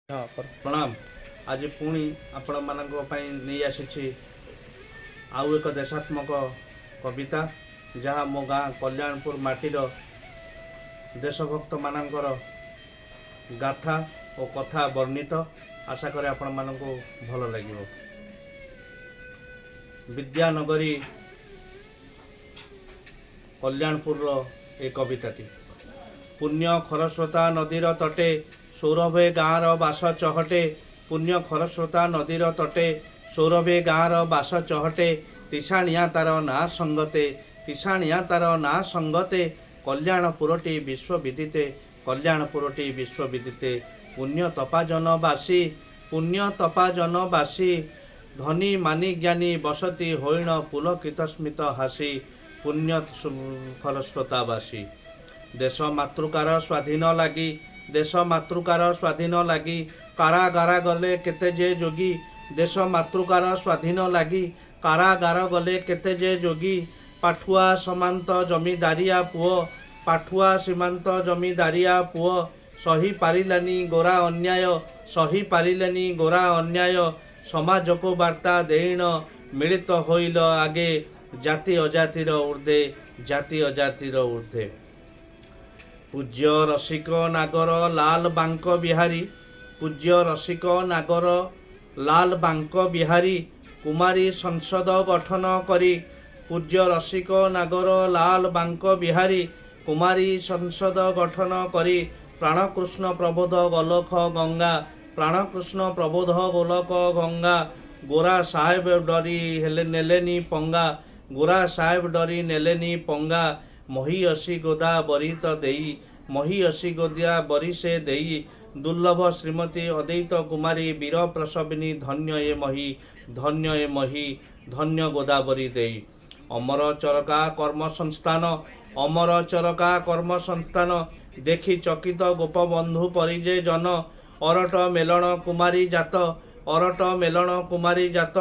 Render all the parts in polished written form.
हाँ पर प्रणाम। आज पुणी आपण मानक नहीं आसी आउ एक देशात्मक कविता जहाँ मो गाँ कल्याणपुर माटीर देशभक्त मानकर गाथा और कथा वर्णित। आशा करे आपण मानक भल लगे। विद्यानगरी कल्याणपुर ए कविताटी। पुण्य खरस्रोता नदीर तटे सौरभे गाँर बास चहटे। पुण्य खरस्रोता नदीर तटे सौरभे गाँर बास चहटे। तिषाणिया तार ना संगते तिषाणिया तार ना संगते। कल्याणपुरटी विश्वविदिते कल्याणपुरटी विश्वविदिते। पुण्य तपा जनवासी पुण्य तपा जनवासी। धनी मानी ज्ञानी बसती होइण पुलकित स्मित हासी। पुण्य खरस्रोतावासी। देश मातृकार स्वाधीन लगी देश मातृकार स्वाधीन लगी। कारागार गले केते जे जोगी। देश मातृकार स्वाधीन लगी कारागार गले केते जे जोगी। पाठुआ सीमांत जमीदारिया पुओ पाठुआ सीमांत जमीदारिया पुओ। सही पारिलानी गोरा अन्याय सही पारिलानी गोरा अन्याय। समाज को वार्ता देण मिलित होइल आगे। जाति अजातिर ऊर्ध्वे जाति अजातिर ऊर्ध्वे। पूज्य रसिक नागर लाल बांक बिहारी पूज्य रसिक नागर लाल बांक बिहारी। कुमारी संसद गठन करी पूज्य रसिक नागर लाल बांक बिहारी। कुमारी संसद गठन करी प्राणकृष्ण प्रबोध गोलख गंगा प्राणकृष्ण प्रबोध गोलख गंगा। गोरा साहेब डरी हेले नेलेनी पंगा गोरा साहेब डरी नेलेनी पंगा। मही असी गोदा बरित देई मही असी गोदिया बरी से देई। दुर्लभ श्रीमती अद्वैत कुमारी वीर प्रसविनी धन्य ए मही धन्य ए मही धन्य गोदावरी देई। अमर चरका कर्म संस्थान अमर चरका कर्म संस्थान। देखी चकित गोपबंधु परिजे जन। अरट मेलन कुमारी जात अरट मेलन कुमारी जात।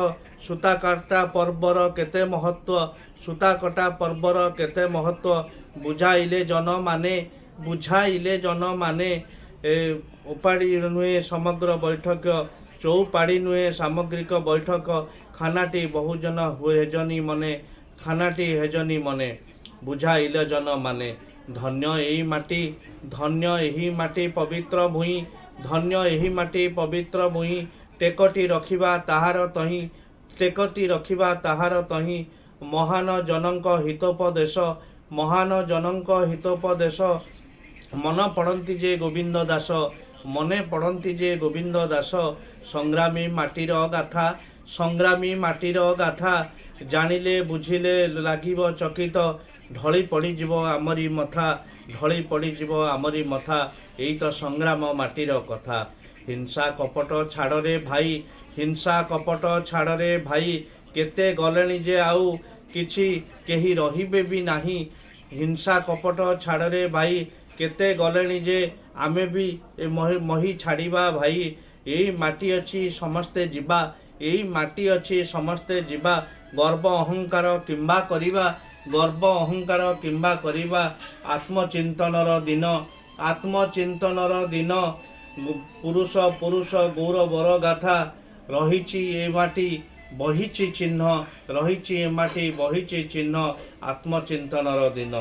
सूता काटा पर्वर केते महत्व सूता कटा पर्वर केते महत्व। बुझाइले जन माने बुझाइले जन माने। उपाड़ी नुहे समग्र बैठक चौपाड़ी नुहे सामग्रिक बैठक। खानाटी बहुजन हेजनी मने खानाटी हेजनी मने। बुझाइले जन माने। धन्य एही माटी धन्य एही माटी पवित्र भूई धन्य एही माटी पवित्र भूई। टेकटी रखिबा ताहार तही टेकटी रखिबा ताहार तही। महान जनक हितोपदेश महान जनक हितोपदेश। मन पड़ती जे गोविंद दास मने पड़ती जे गोविंद दास। संग्रामी माटीर गाथा संग्रामी माटीर गाथा। जानिले बुझिले लागिब चकित ढली पड़ीजिव आमरी मथा ढली पड़ीजिव आमरी मथा। एई तो संग्राम माटीर कथा। हिंसा कपट छाड़ रे भाई हिंसा कपट छाड़ रे भाई। केते गलेनी जे आउ किछि केही रहिबे भी नाही। हिंसा कपट छाड़ रे भाई केते गलेनी जे आमे भी मही छाड़िबा भाई। एई माटी अछि समस्ते जिबा एई माटी अछि समस्ते जिबा। गर्व अहंकार किंबा करिबा गर्व अहंकार किंबा करिबा। आत्मचिंतनर दिन आत्मचिंतनर दिन। पुरुष पुरुष गौरवर गाथा। रहिछि ए माटी बहिछि चिन्ह रहिछि ए माटी बहिछि चिन्ह। आत्मचिंतनर दिन।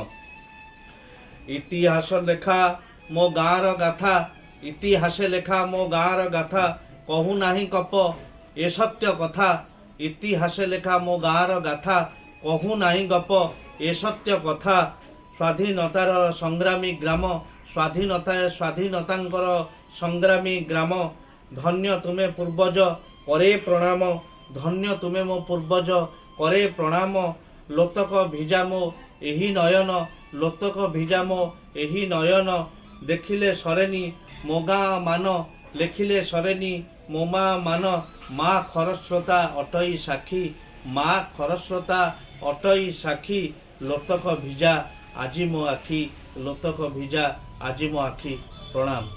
इतिहास लेखा मो गाँर गाथा इतिहास लेखा मो गाँर गाथा। कहू नाही कप ए सत्य कथा। इतिहास लेखा मो गाँर गाथा कहू नाही गप ए सत्य कथा। स्वाधीनतार संग्रामी ग्राम स्वाधीनतांकर संग्रामी ग्राम। धन्य तुमे पूर्वज करे प्रणाम धन्य तुमे मो पूर्वज करे प्रणाम। लोतक भिजा मो एही नयन लोतक भिजा मो एही नयन। देखिले सरेनी मो गाँ मान लेखिले सरेनी मो माँ मान। माँ खरस्रोता अटई साखी माँ खरस्रोता अटई साखी। लोतक भिजा आजी मो आखि लोतक भिजा आजी मो आखि। प्रणाम।